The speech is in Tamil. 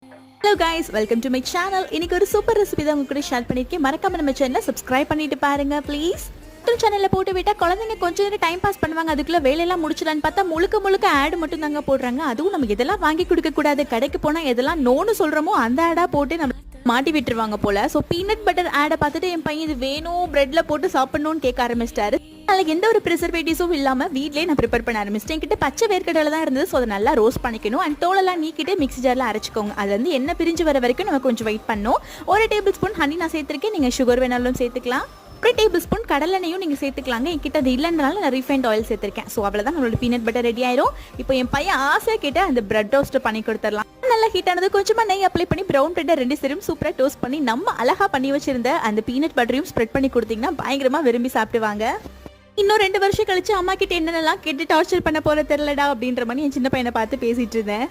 Hello guys, welcome to my channel. இன்னைக்கு ஒரு சூப்பர் ரெசிபி தான் உங்க கூட ஷேர் பண்ணியிருக்கேன். மறக்காம நம்ம சேனலை சப்ஸ்கிரைப் பண்ணிட்டு பாருங்க ப்ளீஸ். சேனலில் போட்டு விட்டா குழந்தைங்க கொஞ்சம் நேரம் டைம் பாஸ் பண்ணுவாங்க, அதுக்குள்ள வேலையெல்லாம் முடிச்சிடலான்னு பார்த்தா முழுக்க ஆடு மட்டும் தாங்க போடுறாங்க. அதுவும் நம்ம எதெல்லாம் வாங்கி கொடுக்க கூடாது, கடைக்கு போனா எதெல்லாம் நோன்னு சொல்றோமோ அந்த ஆடா போட்டு நம்ம மாட்டி விட்டுருவாங்க போல. ஸோ பீனட் பட்டர் ஆடை பார்த்துட்டு என் பையன் இது வேணும், பிரெட்ல போட்டு சாப்பிடணும்னு கேட்க ஆரம்பிச்சிட்டாரு. அதில் எந்த ஒரு ப்ரிசர்வேட்டிவ்ஸும் இல்லாமல் வீட்லேயே நான் ப்ரிப்பேர் பண்ண ஆரம்பிச்சிட்டேன். என்கிட்ட பச்சை வேர்க்கடலை தான் இருந்தது. ஸோ அதை நல்லா ரோஸ்ட் பண்ணிக்கணும் அண்ட் தோலெல்லாம் நீக்கிட்டு மிக்ஸி ஜாரில் அரைச்சிக்கோங்க. அது வந்து என்ன பிரிஞ்சு வர வரைக்கும் நம்ம கொஞ்சம் வெயிட் பண்ணோம். 1 டேபிள் ஸ்பூன் ஹனி நான் சேர்த்துருக்கேன், நீங்கள் சுகர் வேணாலும் சேர்த்துக்கலாம். 1 டேபிள் ஸ்பூன் கடலெண்ணையும் நீங்கள் சேர்த்துக்கலாங்க. என்கிட்ட அது இல்லைனால நான் ரீஃபைண்ட் ஆயில் சேர்த்துருக்கேன். ஸோ அவ்வளோதான், நம்மளோட பீனட் பட்டர் ரெடி ஆயிரும். இப்போ என் பையன் ஆசையாக கேட்டு அந்த பிரெட் டோஸ்ட் பண்ணி கொடுத்துடலாம். நல்லா ஹீட் ஆனது கொஞ்சமாக நெய் அப்ளை பண்ணி ப்ரௌன் பிரெட்டை 2 சைடும் சூப்பராக டோஸ்ட் பண்ணி நம்ம அழகாக பண்ணி வச்சிருந்த அந்த பீனட் பட்டரையும் ஸ்ப்ரெட் பண்ணி கொடுத்தீங்கன்னா பயங்கரமாக விரும்பி சாப்பிடுவாங்க. இன்னும் 2 வருஷம் கழிச்சு அம்மா கிட்ட என்னென்னலாம் கேட்டு டார்ச்சர் பண்ண போற தெரியலடா அப்படின்ற மாதிரி என் சின்ன பையனை பார்த்து பேசிட்டு இருந்தேன்.